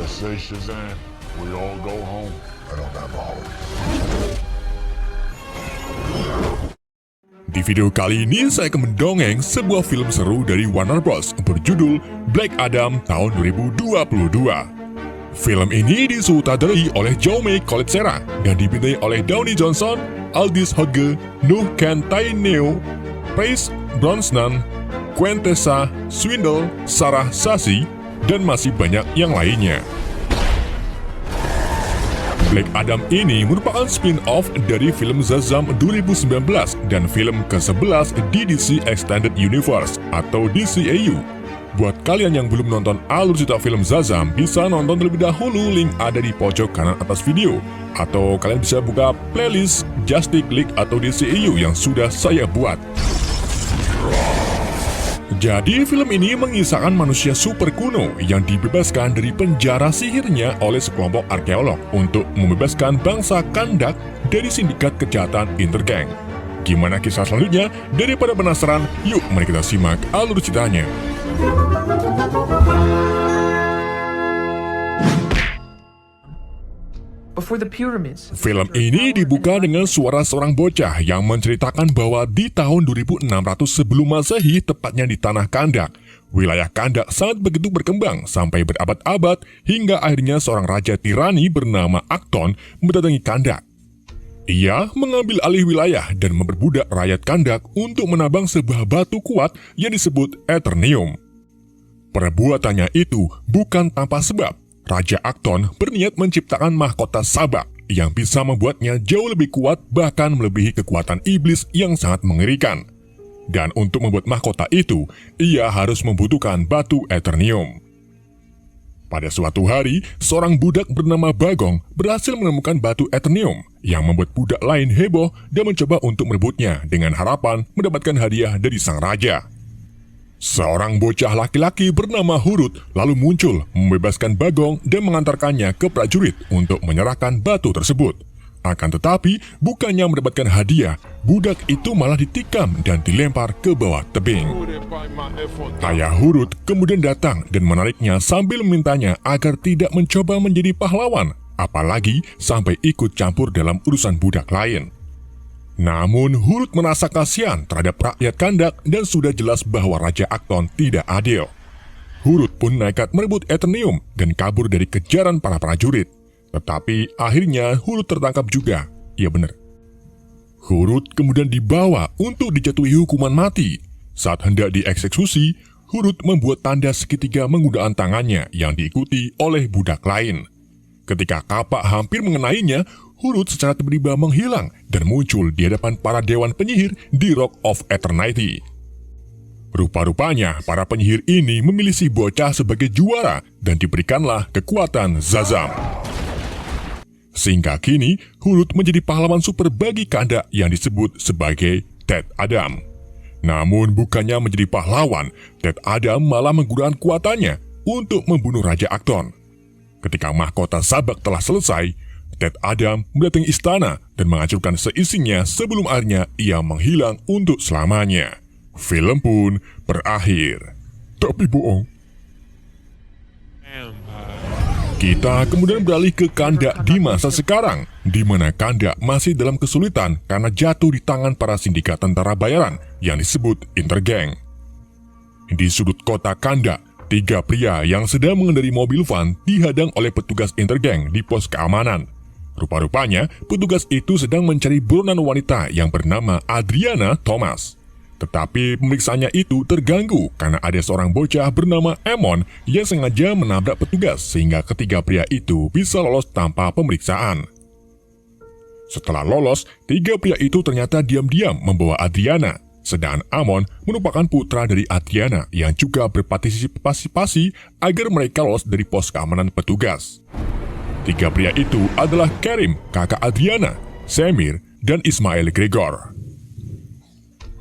Just say Shazam, we all go home. I don't have a home. Di video kali ini saya akan mendongeng sebuah film seru dari Warner Bros. Berjudul Black Adam tahun 2022. Film ini disutradarai oleh Jaume Collet-Serra dan dibintangi oleh Downey Johnson, Aldis Hodge, Nuh Cantaineo, Pierce Brosnan, Quintessa Swindle, Sarah Sassy, dan masih banyak yang lainnya. Black Adam ini merupakan spin-off dari film Shazam 2019 dan film ke-11 di DC Extended Universe atau DCEU. Buat kalian yang belum nonton alur cerita film Shazam, bisa nonton terlebih dahulu, link ada di pojok kanan atas video. Atau kalian bisa buka playlist Justice League atau DCEU yang sudah saya buat. Jadi film ini mengisahkan manusia super kuno yang dibebaskan dari penjara sihirnya oleh sekelompok arkeolog untuk membebaskan bangsa Kandak dari sindikat kejahatan Intergang. Gimana kisah selanjutnya? Daripada penasaran, yuk mari kita simak alur ceritanya. Before the pyramids. Film ini dibuka dengan suara seorang bocah yang menceritakan bahwa di tahun 2600 sebelum Masehi, tepatnya di tanah Kandak, wilayah Kandak sangat begitu berkembang sampai berabad-abad hingga akhirnya seorang raja tirani bernama Akton mendatangi Kandak. Ia mengambil alih wilayah dan memperbudak rakyat Kandak untuk menambang sebuah batu kuat yang disebut Eternium. Perbuatannya itu bukan tanpa sebab. Raja Akton berniat menciptakan mahkota sabak yang bisa membuatnya jauh lebih kuat, bahkan melebihi kekuatan iblis yang sangat mengerikan. Dan untuk membuat mahkota itu, ia harus membutuhkan batu Eternium. Pada suatu hari, seorang budak bernama Bagong berhasil menemukan batu Eternium yang membuat budak lain heboh dan mencoba untuk merebutnya dengan harapan mendapatkan hadiah dari sang raja. Seorang bocah laki-laki bernama Hurut lalu muncul membebaskan Bagong dan mengantarkannya ke prajurit untuk menyerahkan batu tersebut. Akan tetapi, bukannya mendapatkan hadiah, budak itu malah ditikam dan dilempar ke bawah tebing. Ayah Hurut kemudian datang dan menariknya sambil memintanya agar tidak mencoba menjadi pahlawan, apalagi sampai ikut campur dalam urusan budak lain. Namun, Hurut merasa kasihan terhadap rakyat Kandak dan sudah jelas bahwa Raja Akton tidak adil. Hurut pun nekat merebut Eternium dan kabur dari kejaran para prajurit. Tetapi akhirnya Hurut tertangkap juga. Iya benar. Hurut kemudian dibawa untuk dijatuhi hukuman mati. Saat hendak dieksekusi, Hurut membuat tanda segitiga menggunakan tangannya yang diikuti oleh budak lain. Ketika kapak hampir mengenainya, Hurut secara tiba-tiba menghilang dan muncul di hadapan para dewan penyihir di Rock of Eternity. Rupa-rupanya para penyihir ini memilih si bocah sebagai juara dan diberikanlah kekuatan Shazam. Sehingga kini, Hurut menjadi pahlawan super bagi Kandak yang disebut sebagai Ted Adam. Namun bukannya menjadi pahlawan, Ted Adam malah menggunakan kekuatannya untuk membunuh Raja Akton. Ketika mahkota sabak telah selesai, Ted Adam mendatangi istana dan menghancurkan seisinya sebelum akhirnya ia menghilang untuk selamanya. Film pun berakhir. Tapi bohong. Kita kemudian beralih ke Kandak di masa sekarang, di mana Kandak masih dalam kesulitan karena jatuh di tangan para sindikat tentara bayaran yang disebut Intergang. Di sudut kota Kandak, 3 pria yang sedang mengendarai mobil van dihadang oleh petugas Intergang di pos keamanan. Rupa-rupanya, petugas itu sedang mencari buronan wanita yang bernama Adriana Thomas. Tetapi pemeriksaannya itu terganggu karena ada seorang bocah bernama Amon yang sengaja menabrak petugas sehingga ketiga pria itu bisa lolos tanpa pemeriksaan. Setelah lolos, 3 pria itu ternyata diam-diam membawa Adriana, sedangkan Amon merupakan putra dari Adriana yang juga berpartisipasi agar mereka lolos dari pos keamanan petugas. 3 pria itu adalah Karim, kakak Adriana, Semir, dan Ismail Gregor.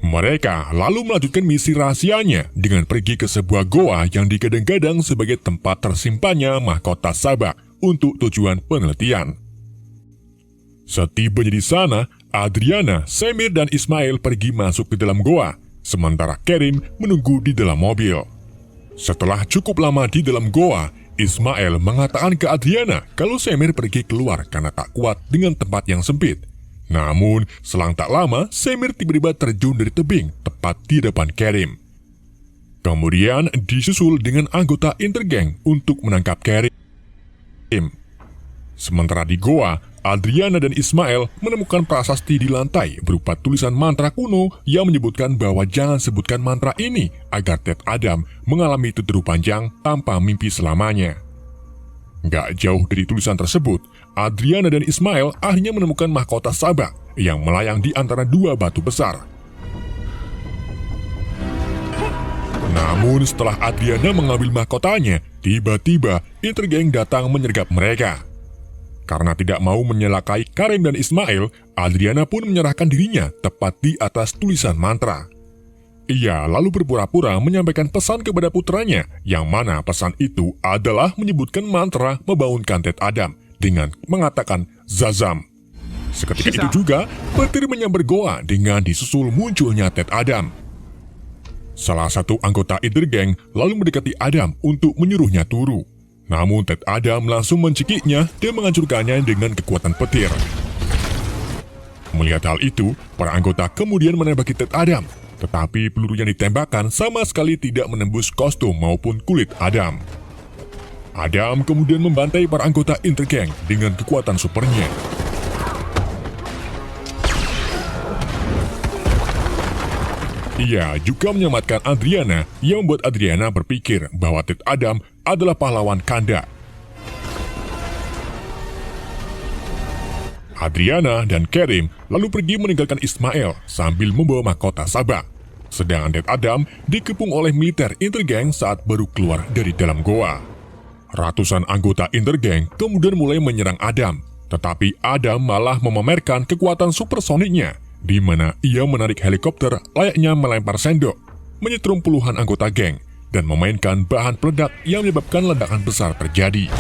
Mereka lalu melanjutkan misi rahasianya dengan pergi ke sebuah goa yang digadang-gadang sebagai tempat tersimpannya mahkota sabak untuk tujuan penelitian. Setibanya di sana, Adriana, Semir, dan Ismail pergi masuk ke dalam goa, sementara Karim menunggu di dalam mobil. Setelah cukup lama di dalam goa, Ismail mengatakan ke Adriana kalau Semir pergi keluar karena tak kuat dengan tempat yang sempit. Namun, selang tak lama, Semir tiba-tiba terjun dari tebing tepat di depan Kerim. Kemudian disusul dengan anggota Intergang untuk menangkap Kerim. Sementara di goa, Adriana dan Ismail menemukan prasasti di lantai berupa tulisan mantra kuno yang menyebutkan bahwa jangan sebutkan mantra ini agar Ted Adam mengalami tidur panjang tanpa mimpi selamanya. Gak jauh dari tulisan tersebut, Adriana dan Ismail akhirnya menemukan mahkota Sabak yang melayang di antara dua batu besar. Namun setelah Adriana mengambil mahkotanya, tiba-tiba Intergang datang menyergap mereka. Karena tidak mau menyelakai Kerim dan Ismail, Adriana pun menyerahkan dirinya tepat di atas tulisan mantra. Ia lalu berpura-pura menyampaikan pesan kepada putranya, yang mana pesan itu adalah menyebutkan mantra membangunkan Ted Adam dengan mengatakan Zazam. Seketika itu juga, petir menyambar goa dengan disusul munculnya Ted Adam. Salah satu anggota Intergang lalu mendekati Adam untuk menyuruhnya turun. Namun Ted Adam langsung mencekiknya dan menghancurkannya dengan kekuatan petir. Melihat hal itu, para anggota kemudian menembaki Ted Adam, tetapi peluru yang ditembakkan sama sekali tidak menembus kostum maupun kulit Adam. Adam kemudian membantai para anggota Intergang dengan kekuatan supernya. Ia juga menyelamatkan Adriana yang membuat Adriana berpikir bahwa Ted Adam adalah pahlawan Kanda. Adriana dan Kerim lalu pergi meninggalkan Ismail sambil membawa mahkota Sabak. Sedangkan Ted Adam dikepung oleh militer Intergang saat baru keluar dari dalam goa. Ratusan anggota Intergang kemudian mulai menyerang Adam, tetapi Adam malah memamerkan kekuatan supersoniknya, di mana ia menarik helikopter layaknya melempar sendok, menyetrum puluhan anggota geng, dan memainkan bahan peledak yang menyebabkan ledakan besar terjadi.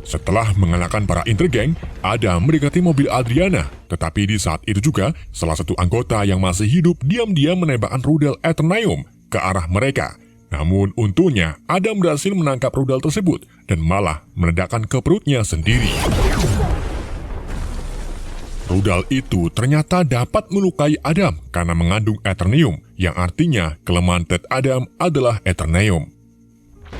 Setelah mengalahkan para Intergang, Adam mendekati mobil Adriana, tetapi di saat itu juga, salah satu anggota yang masih hidup diam-diam menembakkan rudal Eternium ke arah mereka. Namun untungnya, Adam berhasil menangkap rudal tersebut dan malah meledakkan ke perutnya sendiri. Rudal itu ternyata dapat melukai Adam karena mengandung Eternium, yang artinya kelemahan Ted Adam adalah Eternium.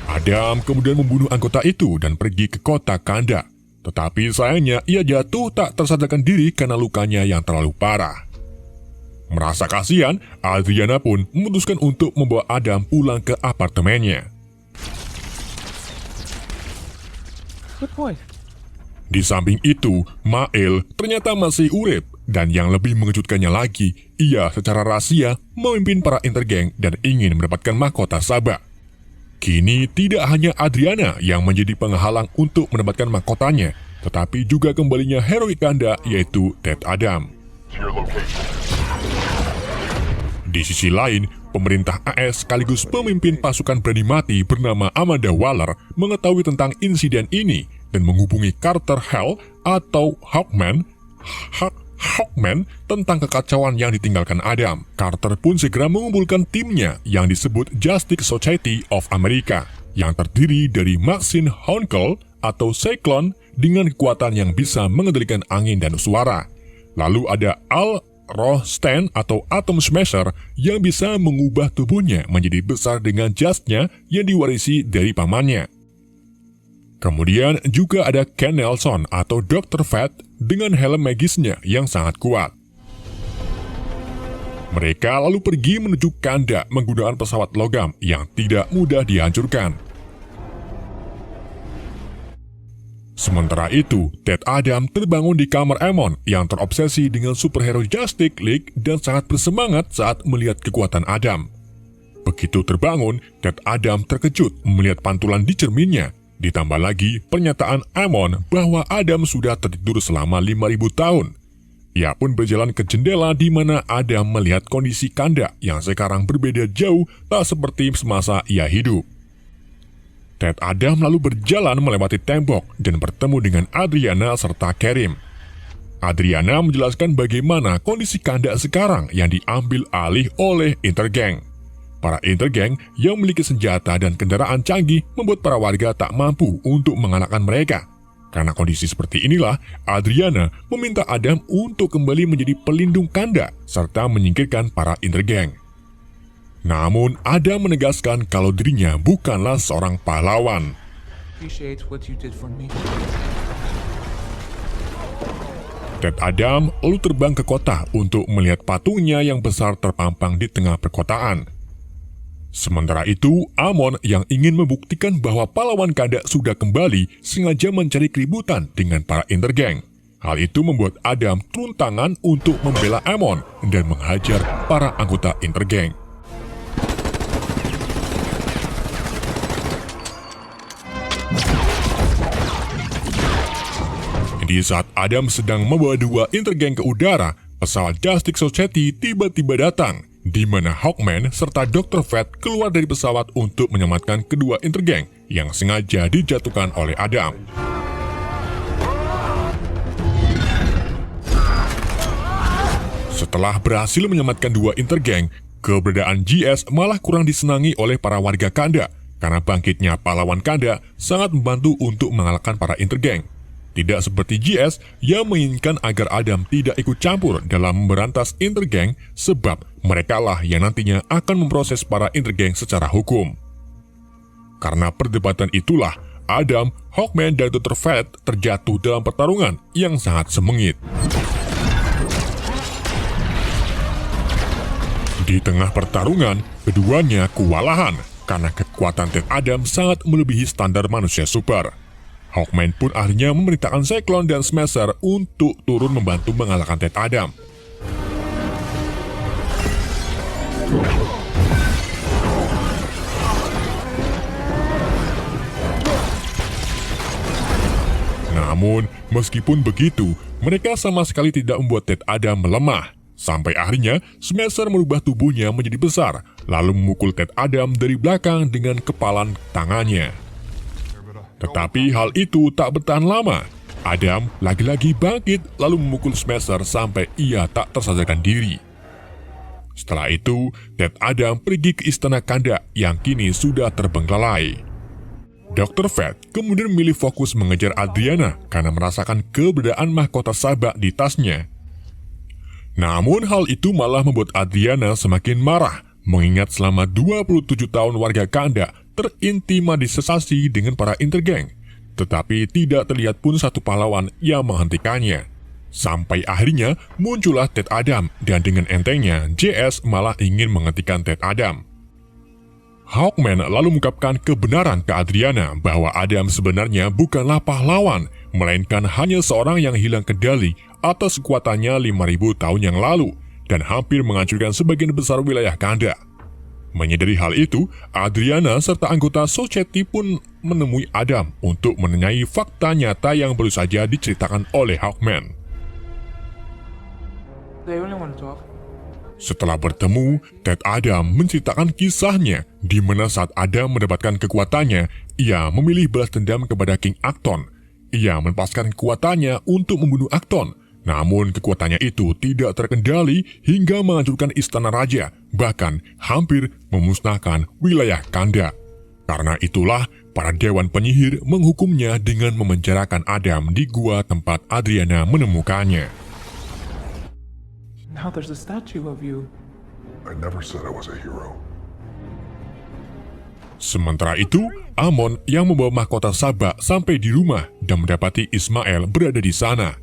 Adam kemudian membunuh anggota itu dan pergi ke kota Kanda. Tetapi sayangnya ia jatuh tak tersadarkan diri karena lukanya yang terlalu parah. Merasa kasihan, Adriana pun memutuskan untuk membawa Adam pulang ke apartemennya. Good point. Di samping itu, Mael ternyata masih urip, dan yang lebih mengejutkannya lagi, ia secara rahasia memimpin para Intergang dan ingin mendapatkan mahkota Sabak. Kini tidak hanya Adriana yang menjadi penghalang untuk mendapatkan mahkotanya, tetapi juga kembalinya heroik Kanda yaitu Ted Adam. Di sisi lain, pemerintah AS sekaligus pemimpin pasukan berani mati bernama Amanda Waller mengetahui tentang insiden ini dan menghubungi Carter Hale atau Hawkman tentang kekacauan yang ditinggalkan Adam. Carter pun segera mengumpulkan timnya yang disebut Justice Society of America yang terdiri dari Maxine Honkel atau Cyclone dengan kekuatan yang bisa mengendalikan angin dan suara. Lalu ada Al Rostand atau Atom Smasher yang bisa mengubah tubuhnya menjadi besar dengan jasnya yang diwarisi dari pamannya. Kemudian juga ada Ken Nelson atau Dr. Fat dengan helm magisnya yang sangat kuat. Mereka lalu pergi menuju Kanda menggunakan pesawat logam yang tidak mudah dihancurkan. Sementara itu, Ted Adam terbangun di kamar Amon yang terobsesi dengan superhero Justice League dan sangat bersemangat saat melihat kekuatan Adam. Begitu terbangun, Ted Adam terkejut melihat pantulan di cerminnya. Ditambah lagi pernyataan Amon bahwa Adam sudah tertidur selama 5.000 tahun. Ia pun berjalan ke jendela di mana Adam melihat kondisi Kanda yang sekarang berbeda jauh tak seperti semasa ia hidup. Ted Adam lalu berjalan melewati tembok dan bertemu dengan Adriana serta Kerim. Adriana menjelaskan bagaimana kondisi Kandak sekarang yang diambil alih oleh Intergang. Para Intergang yang memiliki senjata dan kendaraan canggih membuat para warga tak mampu untuk mengalahkan mereka. Karena kondisi seperti inilah, Adriana meminta Adam untuk kembali menjadi pelindung Kandak serta menyingkirkan para Intergang. Namun, Adam menegaskan kalau dirinya bukanlah seorang pahlawan. Appreciate what you did for me. Ted Adam lalu terbang ke kota untuk melihat patungnya yang besar terpampang di tengah perkotaan. Sementara itu, Amon yang ingin membuktikan bahwa pahlawan Kandak sudah kembali sengaja mencari keributan dengan para Intergang. Hal itu membuat Adam turun tangan untuk membela Amon dan menghajar para anggota Intergang. Di saat Adam sedang membawa dua Intergang ke udara, pesawat Justice Society tiba-tiba datang, di mana Hawkman serta Dr. Fate keluar dari pesawat untuk menyelamatkan kedua Intergang yang sengaja dijatuhkan oleh Adam. Setelah berhasil menyelamatkan dua Intergang, keberadaan GS malah kurang disenangi oleh para warga Kandak, karena bangkitnya pahlawan Kandak sangat membantu untuk mengalahkan para Intergang. Tidak seperti GS yang menginginkan agar Adam tidak ikut campur dalam memberantas Intergang sebab merekalah yang nantinya akan memproses para Intergang secara hukum. Karena perdebatan itulah, Adam, Hawkman, dan Dr. Fate terjatuh dalam pertarungan yang sangat sengit. Di tengah pertarungan, keduanya kewalahan karena kekuatan Ted Adam sangat melebihi standar manusia super. Hawkman pun akhirnya memerintahkan Cyclone dan Smasher untuk turun membantu mengalahkan Ted Adam. Namun, meskipun begitu, mereka sama sekali tidak membuat Ted Adam melemah. Sampai akhirnya, Smasher merubah tubuhnya menjadi besar, lalu memukul Ted Adam dari belakang dengan kepalan tangannya. Tetapi hal itu tak bertahan lama. Adam lagi-lagi bangkit lalu memukul Smasher sampai ia tak tersadarkan diri. Setelah itu, Ted Adam pergi ke istana Kandak yang kini sudah terbengkalai. Dr. Fate kemudian memilih fokus mengejar Adriana karena merasakan keberadaan mahkota Sabak di tasnya. Namun hal itu malah membuat Adriana semakin marah, mengingat selama 27 tahun warga Kandak terintimidasi dengan para Intergang, tetapi tidak terlihat pun satu pahlawan yang menghentikannya. Sampai akhirnya muncullah Ted Adam dan dengan entengnya JS malah ingin menghentikan Ted Adam. Hawkman lalu mengungkapkan kebenaran ke Adriana bahwa Adam sebenarnya bukanlah pahlawan, melainkan hanya seorang yang hilang kendali atas kekuatannya 5.000 tahun yang lalu dan hampir menghancurkan sebagian besar wilayah Kandak. Menyadari hal itu, Adriana serta anggota Society pun menemui Adam untuk menanyai fakta nyata yang baru saja diceritakan oleh Hawkman. They only want to talk. Setelah bertemu, Ted Adam menceritakan kisahnya di mana saat Adam mendapatkan kekuatannya, ia memilih balas dendam kepada King Acton. Ia melepaskan kekuatannya untuk membunuh Acton. Namun kekuatannya itu tidak terkendali hingga menghancurkan istana raja, bahkan hampir memusnahkan wilayah Kandak. Karena itulah, para dewan penyihir menghukumnya dengan memenjarakan Adam di gua tempat Adriana menemukannya. Now there's a statue of you. I never said I was a hero. Sementara itu, Amon yang membawa mahkota Sabak sampai di rumah dan mendapati Ismail berada di sana.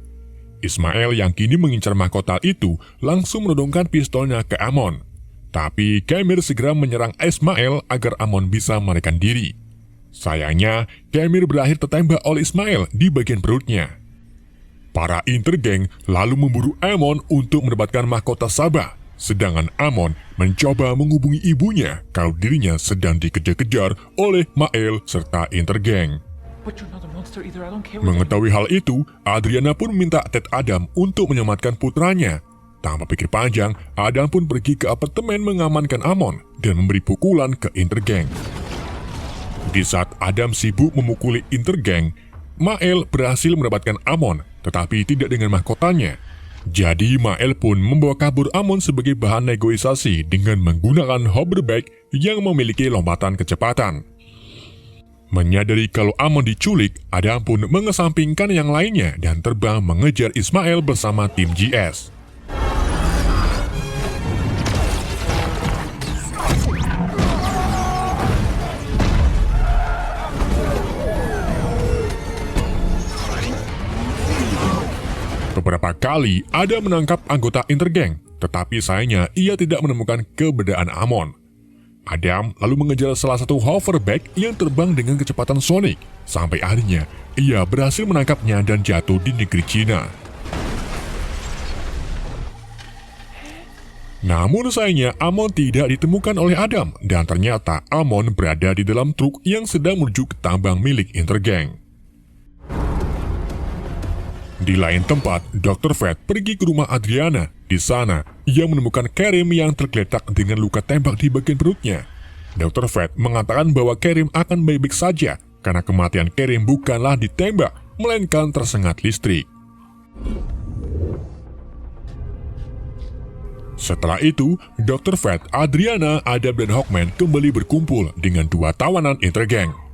Ismail yang kini mengincar mahkota itu langsung menodongkan pistolnya ke Amon. Tapi Kemir segera menyerang Ismail agar Amon bisa melarikan diri. Sayangnya, Kemir berakhir tertembak oleh Ismail di bagian perutnya. Para Intergang lalu memburu Amon untuk mendapatkan mahkota Sabak, sedangkan Amon mencoba menghubungi ibunya kalau dirinya sedang dikejar-kejar oleh Mael serta Intergang. But you're not a monster either. I don't care what Mengetahui hal itu, Adriana pun meminta Ted Adam untuk menyelamatkan putranya. Tanpa pikir panjang, Adam pun pergi ke apartemen mengamankan Amon dan memberi pukulan ke Intergang. Di saat Adam sibuk memukuli Intergang, Mael berhasil mendapatkan Amon, tetapi tidak dengan mahkotanya. Jadi Mael pun membawa kabur Amon sebagai bahan negosiasi dengan menggunakan hoverback yang memiliki lompatan kecepatan. Menyadari kalau Amon diculik, Adam pun mengesampingkan yang lainnya dan terbang mengejar Ismail bersama tim GS. Beberapa kali Adam menangkap anggota Intergang, tetapi sayangnya ia tidak menemukan keberadaan Amon. Adam lalu mengejar salah satu hoverback yang terbang dengan kecepatan sonik, sampai akhirnya ia berhasil menangkapnya dan jatuh di negeri Cina. Namun sayangnya Amon tidak ditemukan oleh Adam, dan ternyata Amon berada di dalam truk yang sedang menuju ke tambang milik Intergang. Di lain tempat, Dr. Fred pergi ke rumah Adriana. Di sana, ia menemukan Kerim yang tergeletak dengan luka tembak di bagian perutnya. Dr. Fred mengatakan bahwa Kerim akan baik-baik saja karena kematian Kerim bukanlah ditembak, melainkan tersengat listrik. Setelah itu, Dr. Fred, Adriana, Adam, dan Hawkman kembali berkumpul dengan dua tawanan Intergang.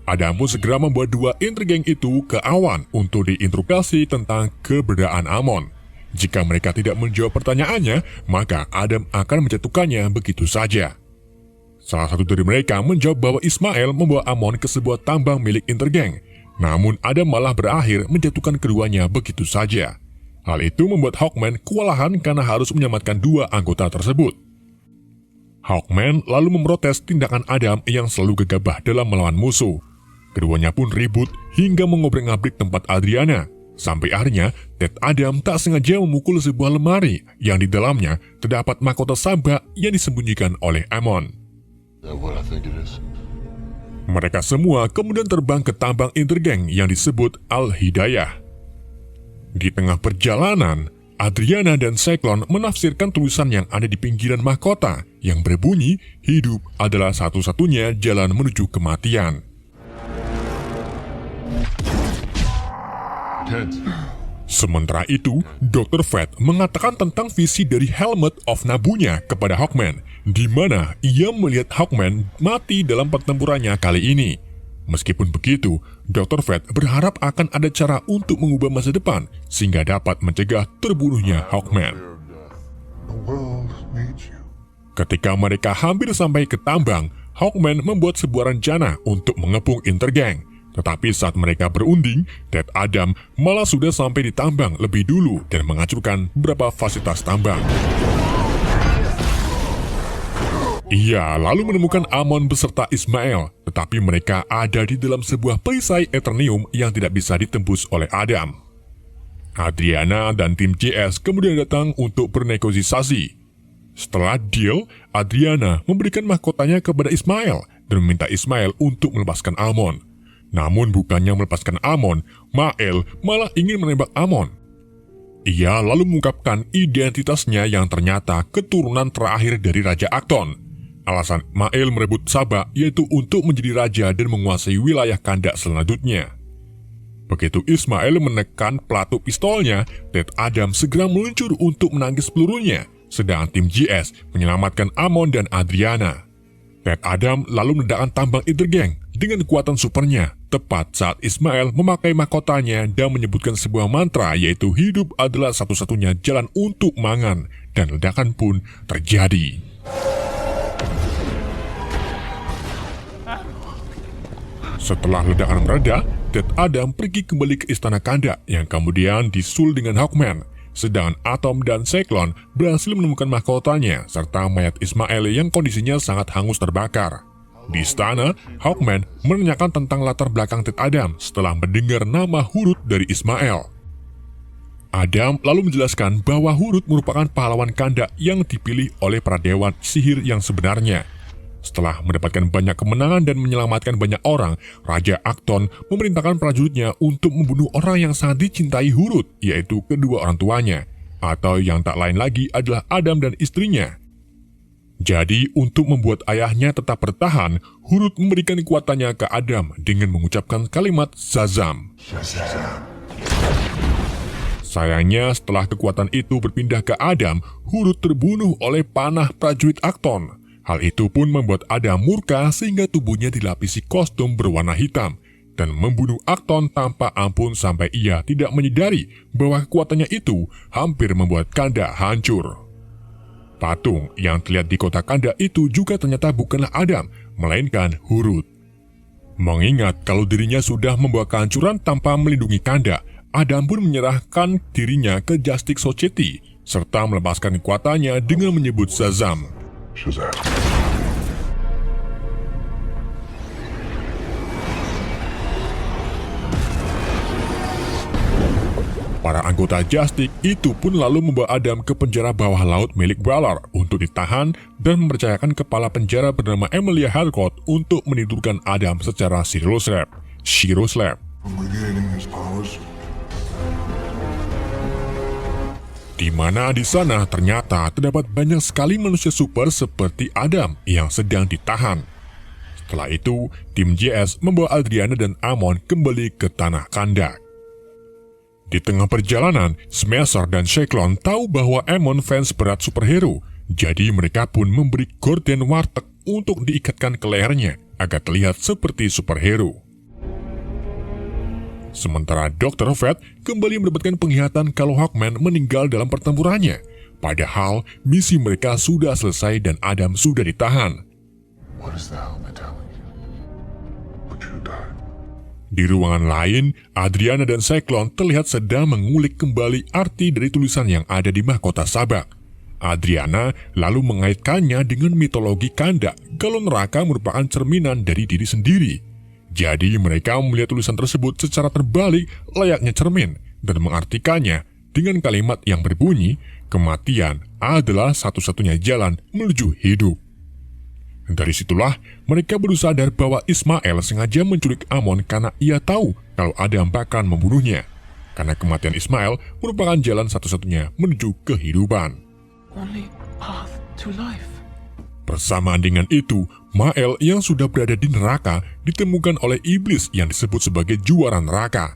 Adam pun segera membuat dua Intergang itu ke awan untuk diinterogasi tentang keberadaan Amon. Jika mereka tidak menjawab pertanyaannya, maka Adam akan menjatuhkannya begitu saja. Salah satu dari mereka menjawab bahwa Ismail membawa Amon ke sebuah tambang milik Intergang. Namun Adam malah berakhir menjatuhkan keduanya begitu saja. Hal itu membuat Hawkman kewalahan karena harus menyelamatkan dua anggota tersebut. Hawkman lalu memprotes tindakan Adam yang selalu gegabah dalam melawan musuh. Keduanya pun ribut hingga mengobrek-ngabrik tempat Adriana. Sampai akhirnya, Ted Adam tak sengaja memukul sebuah lemari yang di dalamnya terdapat mahkota sabak yang disembunyikan oleh Amon. Mereka semua kemudian terbang ke tambang Intergang yang disebut Al-Hidayah. Di tengah perjalanan, Adriana dan Cyclone menafsirkan tulisan yang ada di pinggiran mahkota yang berbunyi, hidup adalah satu-satunya jalan menuju kematian. Sementara itu, Dr. Fred mengatakan tentang visi dari Helmet of Nabunya kepada Hawkman, di mana ia melihat Hawkman mati dalam pertempurannya kali ini. Meskipun begitu, Dr. Fred berharap akan ada cara untuk mengubah masa depan sehingga dapat mencegah terbunuhnya Hawkman. Ketika mereka hampir sampai ke tambang, Hawkman membuat sebuah rencana untuk mengepung Intergang. Tetapi saat mereka berunding, Ted Adam malah sudah sampai di tambang lebih dulu dan menghancurkan beberapa fasilitas tambang. Ia lalu menemukan Amon beserta Ismail, tetapi mereka ada di dalam sebuah perisai Eternium yang tidak bisa ditembus oleh Adam. Adriana dan tim JS kemudian datang untuk bernegosiasi. Setelah deal, Adriana memberikan mahkotanya kepada Ismail dan meminta Ismail untuk melepaskan Amon. Namun bukannya melepaskan Amon, Mael malah ingin menembak Amon. Ia lalu mengungkapkan identitasnya yang ternyata keturunan terakhir dari Raja Acton. Alasan Mael merebut Sabak yaitu untuk menjadi raja dan menguasai wilayah Kandak selanjutnya. Begitu Ismail menekan pelatu pistolnya, Ted Adam segera meluncur untuk menangkis pelurunya, sedang tim GS menyelamatkan Amon dan Adriana. Ted Adam lalu meledakkan tambang Intergang dengan kekuatan supernya, tepat saat Ismail memakai mahkotanya dan menyebutkan sebuah mantra yaitu hidup adalah satu-satunya jalan untuk mangan, dan ledakan pun terjadi. Setelah ledakan mereda, Ted Adam pergi kembali ke istana Kandak yang kemudian disul dengan Hawkman. Sedangkan Atom dan Cyclone berhasil menemukan mahkotanya serta mayat Ismail yang kondisinya sangat hangus terbakar. Di istana, Hawkman menanyakan tentang latar belakang Ted Adam setelah mendengar nama Hurut dari Ismail. Adam lalu menjelaskan bahwa Hurut merupakan pahlawan Kandak yang dipilih oleh para dewan sihir yang sebenarnya. Setelah mendapatkan banyak kemenangan dan menyelamatkan banyak orang, Raja Acton memerintahkan prajuritnya untuk membunuh orang yang sangat dicintai Hurut, yaitu kedua orang tuanya, atau yang tak lain lagi adalah Adam dan istrinya. Jadi, untuk membuat ayahnya tetap bertahan, Hurut memberikan kekuatannya ke Adam dengan mengucapkan kalimat Shazam. Shazam. Sayangnya, setelah kekuatan itu berpindah ke Adam, Hurut terbunuh oleh panah prajurit Akton. Hal itu pun membuat Adam murka sehingga tubuhnya dilapisi kostum berwarna hitam dan membunuh Akton tanpa ampun sampai ia tidak menyadari bahwa kekuatannya itu hampir membuat Kanda hancur. Patung yang terlihat di kota Kanda itu juga ternyata bukanlah Adam, melainkan Hurut. Mengingat kalau dirinya sudah membawa kehancuran tanpa melindungi Kanda, Adam pun menyerahkan dirinya ke Justice Society, serta melepaskan kekuatannya dengan menyebut Shazam. Shazam. Para anggota Justice itu pun lalu membawa Adam ke penjara bawah laut milik Waller untuk ditahan dan mempercayakan kepala penjara bernama Emilia Harcourt untuk menidurkan Adam secara Shiro Slap. I'm regaining his powers. Di mana di sana ternyata terdapat banyak sekali manusia super seperti Adam yang sedang ditahan. Setelah itu, tim JS membawa Adriana dan Amon kembali ke tanah Kanda. Di tengah perjalanan, Smasher dan Cyclone tahu bahwa Amon fans berat superhero, jadi mereka pun memberi gorden warteg untuk diikatkan ke lehernya agar terlihat seperti superhero. Sementara Dr. Fate kembali mendapatkan penglihatan kalau Hawkman meninggal dalam pertempurannya, padahal misi mereka sudah selesai dan Adam sudah ditahan. What is the helmet telling you? But you died. Di ruangan lain, Adriana dan Cyclone terlihat sedang mengulik kembali arti dari tulisan yang ada di mahkota Sabak. Adriana lalu mengaitkannya dengan mitologi Kanda kalau neraka merupakan cerminan dari diri sendiri. Jadi mereka melihat tulisan tersebut secara terbalik layaknya cermin dan mengartikannya dengan kalimat yang berbunyi, kematian adalah satu-satunya jalan menuju hidup. Dari situlah mereka baru sadar bahwa Ismael sengaja menculik Amon karena ia tahu kalau Adam bakal membunuhnya. Karena kematian Ismael merupakan jalan satu-satunya menuju kehidupan. Only path to life. Bersamaan dengan itu, Mael yang sudah berada di neraka ditemukan oleh iblis yang disebut sebagai juara neraka.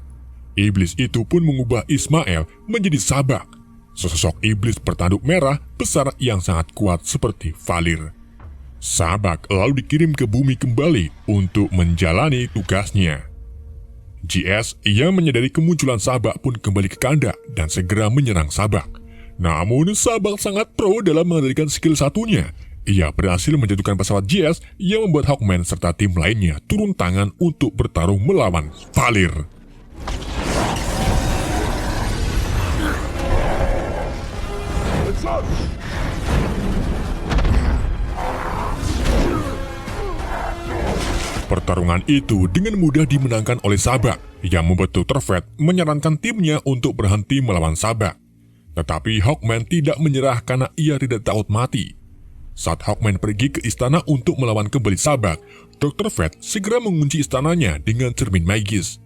Iblis itu pun mengubah Ismael menjadi Sabak, sesosok iblis bertanduk merah besar yang sangat kuat seperti Valir. Sabak lalu dikirim ke bumi kembali untuk menjalani tugasnya. GS yang menyadari kemunculan Sabak pun kembali ke Kanda dan segera menyerang Sabak. Namun Sabak sangat pro dalam mengendalikan skill satunya. Ia berhasil menjatuhkan pesawat GS yang membuat Hawkman serta tim lainnya turun tangan untuk bertarung melawan Valir. Pertarungan itu dengan mudah dimenangkan oleh Sabak, yang membuat Dr. Fate menyarankan timnya untuk berhenti melawan Sabak. Tetapi Hawkman tidak menyerah karena ia tidak takut mati. Saat Hawkman pergi ke istana untuk melawan kembali Sabak, Dr. Fate segera mengunci istananya dengan cermin magis.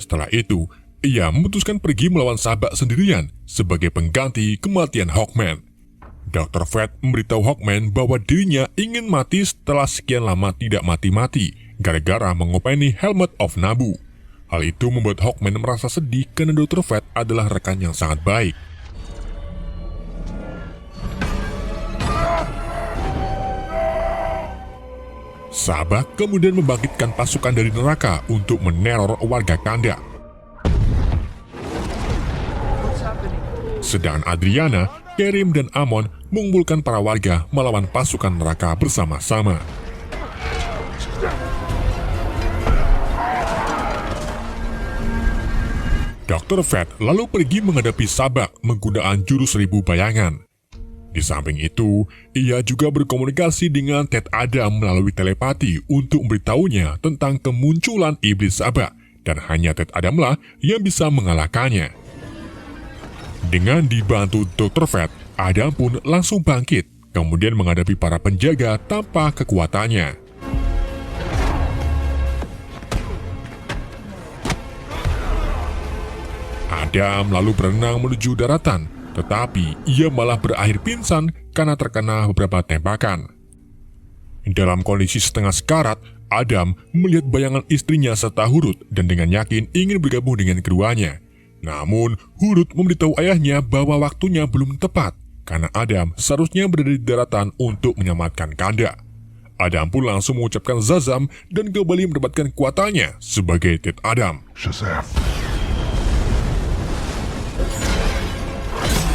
Setelah itu, ia memutuskan pergi melawan Sabak sendirian sebagai pengganti kematian Hawkman. Dr. Fate memberitahu Hawkman bahwa dirinya ingin mati setelah sekian lama tidak mati-mati gara-gara mengopeni Helmet of Nabu. Hal itu membuat Hawkman merasa sedih karena Dr. Fate adalah rekan yang sangat baik. Sabak kemudian membangkitkan pasukan dari neraka untuk meneror warga Kanda. What's happening? Sedangkan Adriana, Kerim, dan Amon mengumpulkan para warga melawan pasukan neraka bersama-sama. Dr. Fate lalu pergi menghadapi Sabak menggunakan jurus 1000 bayangan. Di samping itu, ia juga berkomunikasi dengan Ted Adam melalui telepati untuk memberitahunya tentang kemunculan iblis Sabak, dan hanya Ted Adamlah yang bisa mengalahkannya. Dengan dibantu Dr. Fate, Adam pun langsung bangkit, kemudian menghadapi para penjaga tanpa kekuatannya. Adam lalu berenang menuju daratan, tetapi ia malah berakhir pingsan karena terkena beberapa tembakan. Dalam kondisi setengah sekarat, Adam melihat bayangan istrinya serta Hurut dan dengan yakin ingin bergabung dengan keduanya. Namun, Hurut memberitahu ayahnya bahwa waktunya belum tepat karena Adam seharusnya berada di daratan untuk menyelamatkan Kanda. Adam pun langsung mengucapkan Zazam dan kembali mendapatkan kekuatannya sebagai Ted Adam. Shazam.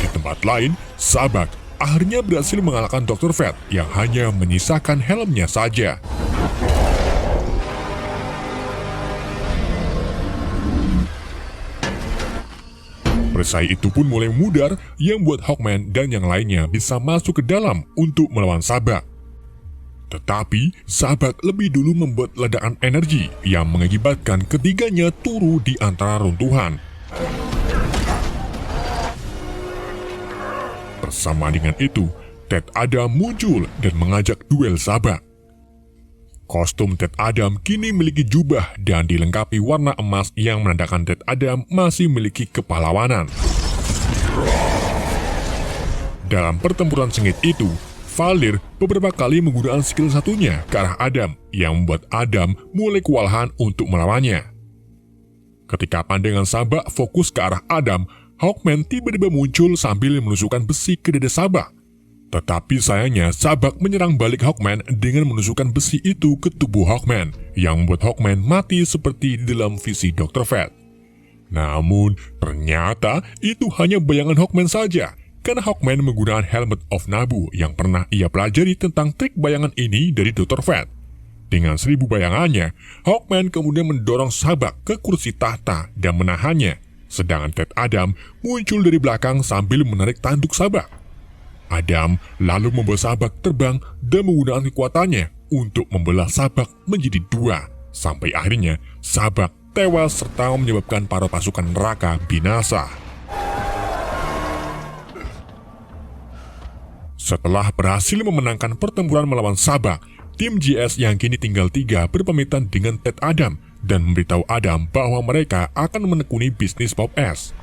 Di tempat lain, Sabak akhirnya berhasil mengalahkan Dr. Fate yang hanya menyisakan helmnya saja. Perisai itu pun mulai memudar yang buat Hawkman dan yang lainnya bisa masuk ke dalam untuk melawan Sabak. Tetapi Sabak lebih dulu membuat ledakan energi yang mengakibatkan ketiganya turun di antara runtuhan. Bersama dengan itu, Ted Adam muncul dan mengajak duel Sabak. Kostum Ted Adam kini memiliki jubah dan dilengkapi warna emas yang menandakan Ted Adam masih memiliki kepahlawanan. Dalam pertempuran sengit itu, Valir beberapa kali menggunakan skill satunya ke arah Adam yang membuat Adam mulai kewalahan untuk melawannya. Ketika pandangan Sabak fokus ke arah Adam, Hawkman tiba-tiba muncul sambil menusukkan besi ke dada Sabak. Tetapi sayangnya Sabak menyerang balik Hawkman dengan menusukkan besi itu ke tubuh Hawkman yang membuat Hawkman mati seperti di dalam visi Dr. Fate. Namun ternyata itu hanya bayangan Hawkman saja karena Hawkman menggunakan Helmet of Nabu yang pernah ia pelajari tentang trik bayangan ini dari Dr. Fate. Dengan 1000 bayangannya, Hawkman kemudian mendorong Sabak ke kursi tahta dan menahannya, sedangkan Ted Adam muncul dari belakang sambil menarik tanduk Sabak. Adam lalu membawa Sabak terbang dan menggunakan kekuatannya untuk membelah Sabak menjadi dua, sampai akhirnya Sabak tewas serta menyebabkan para pasukan neraka binasa. Setelah berhasil memenangkan pertempuran melawan Sabak, tim GS yang kini tinggal 3 berpamitan dengan Ted Adam dan memberitahu Adam bahwa mereka akan menekuni bisnis Pop S.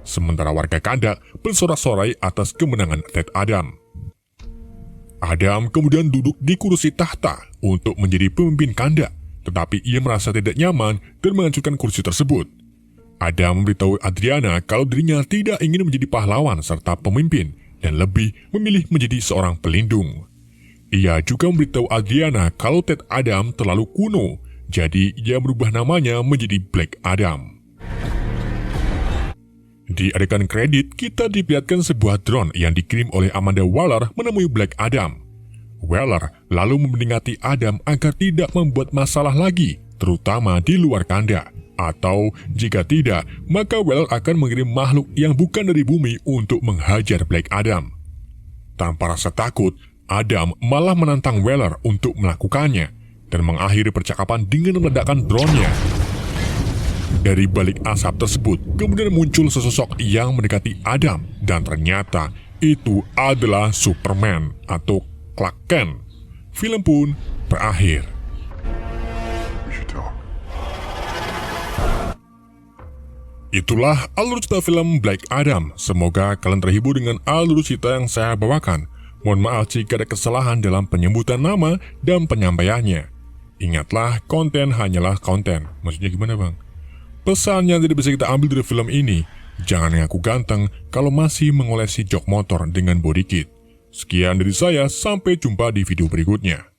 Sementara warga Kanda bersorak-sorai atas kemenangan Ted Adam. Adam kemudian duduk di kursi tahta untuk menjadi pemimpin Kanda, tetapi ia merasa tidak nyaman dan menghancurkan kursi tersebut. Adam memberitahu Adriana kalau dirinya tidak ingin menjadi pahlawan serta pemimpin dan lebih memilih menjadi seorang pelindung. Ia juga memberitahu Adriana kalau Ted Adam terlalu kuno, jadi ia merubah namanya menjadi Black Adam. Di adegan kredit, kita diperlihatkan sebuah drone yang dikirim oleh Amanda Waller menemui Black Adam. Waller lalu memperingati Adam agar tidak membuat masalah lagi, terutama di luar Kanda. Atau jika tidak, maka Waller akan mengirim makhluk yang bukan dari bumi untuk menghajar Black Adam. Tanpa rasa takut, Adam malah menantang Waller untuk melakukannya dan mengakhiri percakapan dengan meledakkan drone-nya. Dari balik asap tersebut, kemudian muncul sesosok yang mendekati Adam dan ternyata itu adalah Superman atau Clark Kent. Film pun berakhir. We should talk. Itulah alur cerita film Black Adam. Semoga kalian terhibur dengan alur cerita yang saya bawakan. Mohon maaf jika ada kesalahan dalam penyebutan nama dan penyampaiannya. Ingatlah, konten hanyalah konten. Maksudnya gimana bang? Pesan yang tidak bisa kita ambil dari film ini, jangan ngaku ganteng kalau masih mengoleksi jok motor dengan body kit. Sekian dari saya, sampai jumpa di video berikutnya.